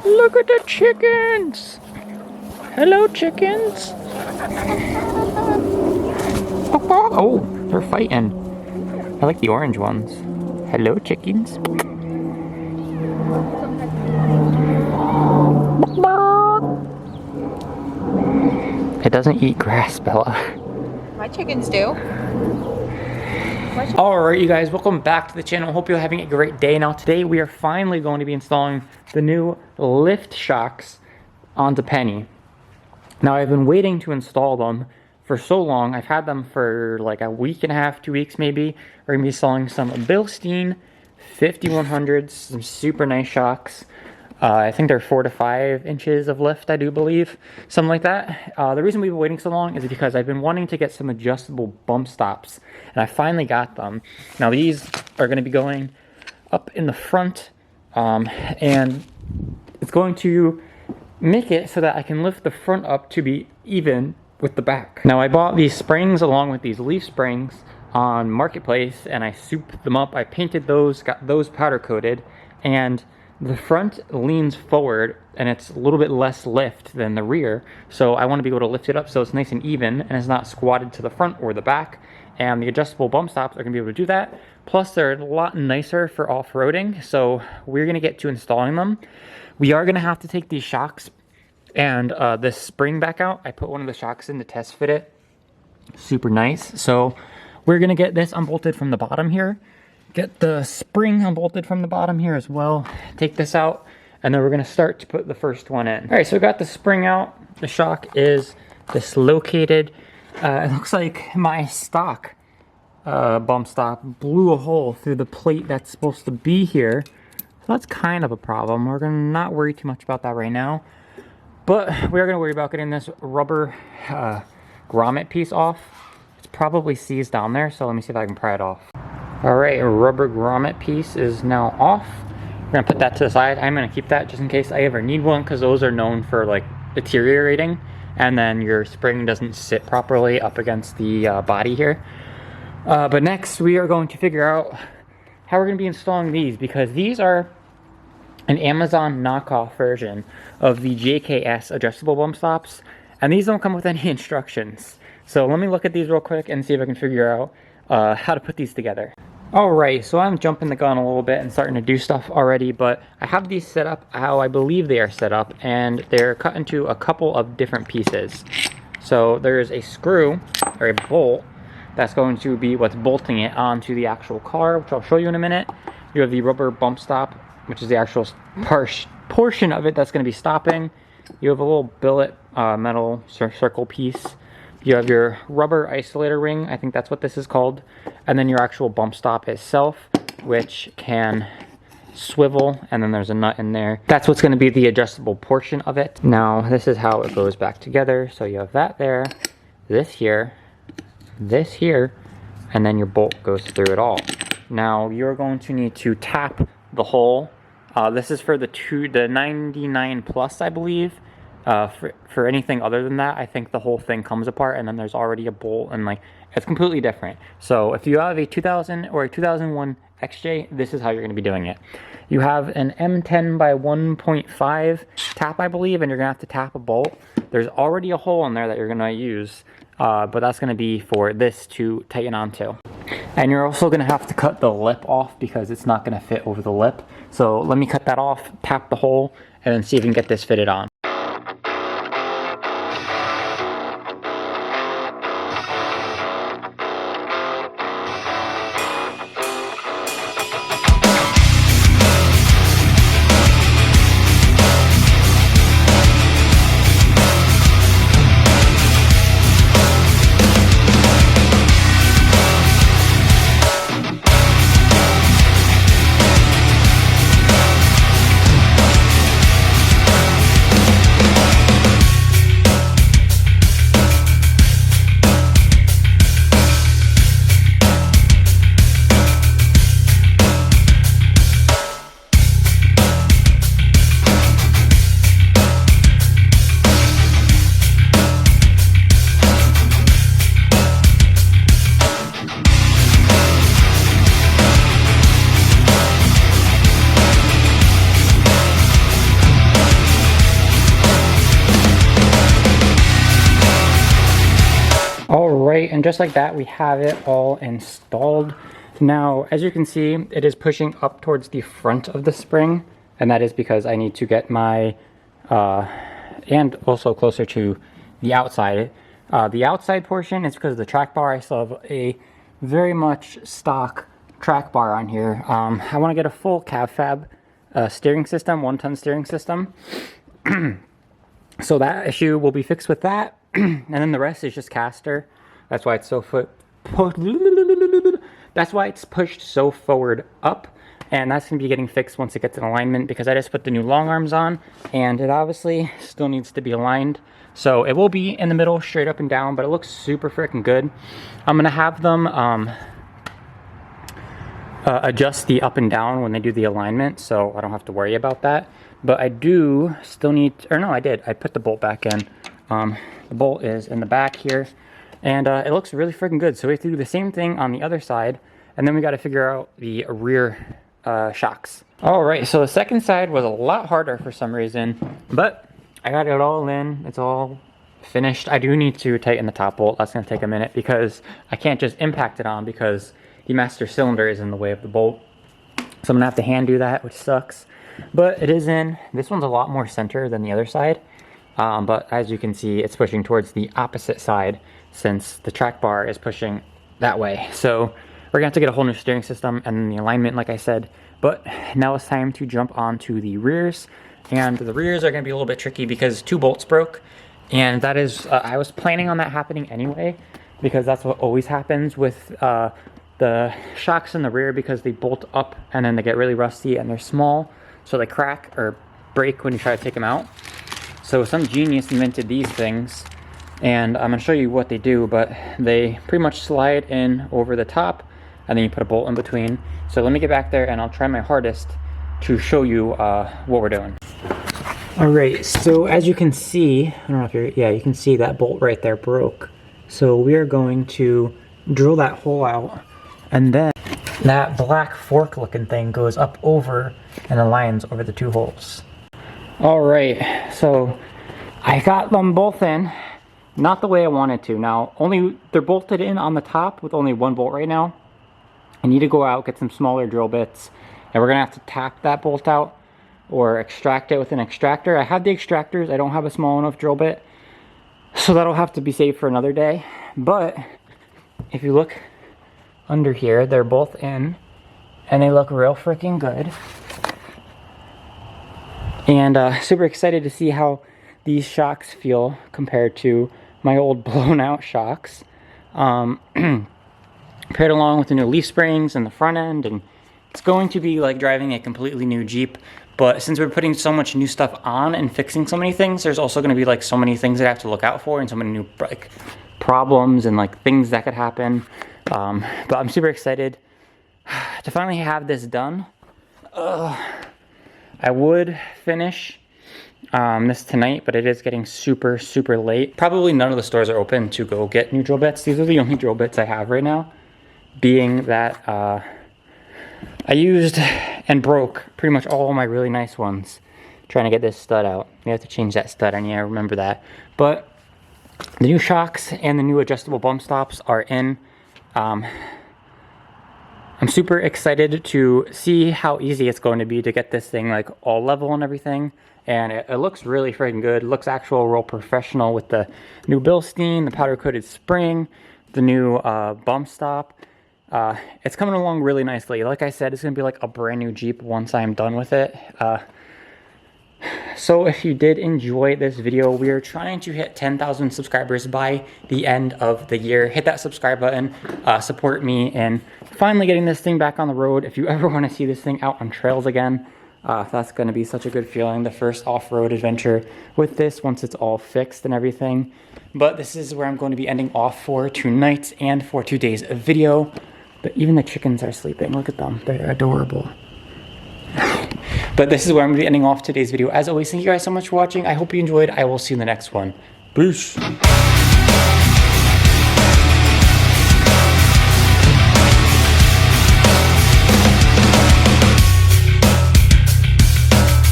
Look at the chickens! Hello, chickens! Oh, they're fighting. I like the orange ones. Hello, chickens. It doesn't eat grass, Bella. My chickens do. Alright, you guys, welcome back to the channel. Hope you're having a great day. Now, today we are finally going to be installing the new lift shocks onto Penny. Now, I've been waiting to install them for so long. I've had them for like a week and a half, 2 weeks maybe. We're going to be installing some Bilstein 5100s, some super nice shocks. I think they're 4 to 5 inches of lift, I do believe. Something like that. The reason we've been waiting so long is because I've been wanting to get some adjustable bump stops. And I finally got them. Now these are going to be going up in the front. And it's going to make it so that I can lift the front up to be even with the back. Now I bought these springs along with these leaf springs on Marketplace. And I souped them up. I painted those, got those powder coated. And the front leans forward and it's a little bit less lift than the rear, so I want to be able to lift it up so it's nice and even and it's not squatted to the front or the back. And the adjustable bump stops are going to be able to do that. Plus they're a lot nicer for off-roading, so we're going to get to installing them. We are going to have to take these shocks and this spring back out. I put one of the shocks in to test fit it. Super nice. So we're going to get this unbolted from the bottom here. Get the spring unbolted from the bottom here as well. Take this out, and then we're going to start to put the first one in. All right, so we got the spring out. The shock is dislocated. It looks like my stock bump stop blew a hole through the plate that's supposed to be here. So that's kind of a problem. We're going to not worry too much about that right now. But we are going to worry about getting this rubber grommet piece off. It's probably seized down there, so let me see if I can pry it off. Alright, a rubber grommet piece is now off. We're going to put that to the side. I'm going to keep that just in case I ever need one, because those are known for like deteriorating. And then your spring doesn't sit properly up against the body here. But next we are going to figure out how we're going to be installing these, because these are an Amazon knockoff version of the JKS adjustable bump stops. And these don't come with any instructions. So let me look at these real quick and see if I can figure out how to put these together. Alright, so I'm jumping the gun a little bit and starting to do stuff already, but I have these set up how I believe they are set up, and they're cut into a couple of different pieces. So there's a screw, or a bolt, that's going to be what's bolting it onto the actual car, which I'll show you in a minute. You have the rubber bump stop, which is the actual portion of it that's going to be stopping. You have a little billet metal circle piece. You have your rubber isolator ring, I think that's what this is called, and then your actual bump stop itself, which can swivel, and then there's a nut in there. That's what's going to be the adjustable portion of it. Now, this is how it goes back together. So you have that there, this here, and then your bolt goes through it all. Now, you're going to need to tap the hole. This is for the 99 plus, I believe. For anything other than that, I think the whole thing comes apart, and then there's already a bolt, and like it's completely different. So if you have a 2000 or a 2001 XJ, this is how you're going to be doing it. You have an M10 by 1.5 tap, I believe, and you're going to have to tap a bolt. There's already a hole in there that you're going to use, but that's going to be for this to tighten onto. And you're also going to have to cut the lip off because it's not going to fit over the lip. So let me cut that off, tap the hole, and then see if we can get this fitted on. and just like that, we have it all installed. Now, as you can see, it is pushing up towards the front of the spring, and that is because I need to get my, and also closer to the outside. The outside portion is because of the track bar. I still have a very much stock track bar on here. I want to get a full cab fab steering system, 1-ton steering system. So that issue will be fixed with that, and then the rest is just caster. That's why it's so that's why it's pushed so forward up, and that's going to be getting fixed once it gets in alignment, because I just put the new long arms on, and it obviously still needs to be aligned. So it will be in the middle, straight up and down, but it looks super freaking good. I'm going to have them adjust the up and down when they do the alignment, so I don't have to worry about that. But I do still need, or no, I did. I put the bolt back in. The bolt is in the back here, and it looks really freaking good. So we have to do the same thing on the other side, and then we got to figure out the rear shocks. All right, so the second side was a lot harder for some reason, but I got it all in. It's all finished. I do need to tighten the top bolt. That's going to take a minute because I can't just impact it on because the master cylinder is in the way of the bolt. So I'm going to have to hand do that, which sucks. But it is in. This one's a lot more center than the other side. But as you can see, it's pushing towards the opposite side since the track bar is pushing that way. So we're going to have to get a whole new steering system and then the alignment, like I said. But now it's time to jump onto the rears. And the rears are going to be a little bit tricky because 2 bolts broke. And that is, I was planning on that happening anyway, because that's what always happens with the shocks in the rear, because they bolt up and then they get really rusty and they're small. So they crack or break when you try to take them out. So some genius invented these things, and I'm going to show you what they do, but they pretty much slide in over the top, and then you put a bolt in between. So let me get back there, and I'll try my hardest to show you what we're doing. All right, so as you can see, I don't know if you're, yeah, you can see that bolt right there broke. So we are going to drill that hole out, and then that black fork looking thing goes up over and aligns over the 2 holes. All right, so I got them both in, not the way I wanted to. Now, they're bolted in on the top with only 1 bolt right now. I need to go out, get some smaller drill bits, and we're gonna have to tap that bolt out or extract it with an extractor. I have the extractors, I don't have a small enough drill bit, so that'll have to be saved for another day. But if you look under here, they're both in, and they look real freaking good. And super excited to see how these shocks feel compared to my old blown out shocks. Paired along with the new leaf springs in the front end, and it's going to be like driving a completely new Jeep. But since we're putting so much new stuff on and fixing so many things, there's also going to be like so many things that I have to look out for, and so many new like problems and like things that could happen. But I'm super excited to finally have this done. I would finish this tonight, but it is getting super, super late. Probably none of the stores are open to go get new drill bits. These are the only drill bits I have right now, being that I used and broke pretty much all my really nice ones trying to get this stud out. We have to change that stud, and yeah, I remember that. But the new shocks and the new adjustable bump stops are in. I'm super excited to see how easy it's going to be to get this thing like all level and everything. And it looks really freaking good. It looks actual real professional with the new Bilstein, the powder coated spring, the new bump stop. It's coming along really nicely. Like I said, it's going to be like a brand new Jeep once I'm done with it. So if you did enjoy this video, we are trying to hit 10,000 subscribers by the end of the year. Hit that subscribe button, support me in finally getting this thing back on the road. If you ever want to see this thing out on trails again, that's going to be such a good feeling. The first off-road adventure with this once it's all fixed and everything. But this is where I'm going to be ending off for tonight and for today's video. But even the chickens are sleeping. Look at them. They're adorable. But this is where I'm going to be ending off today's video. As always, thank you guys so much for watching. I hope you enjoyed. I will see you in the next one. Peace.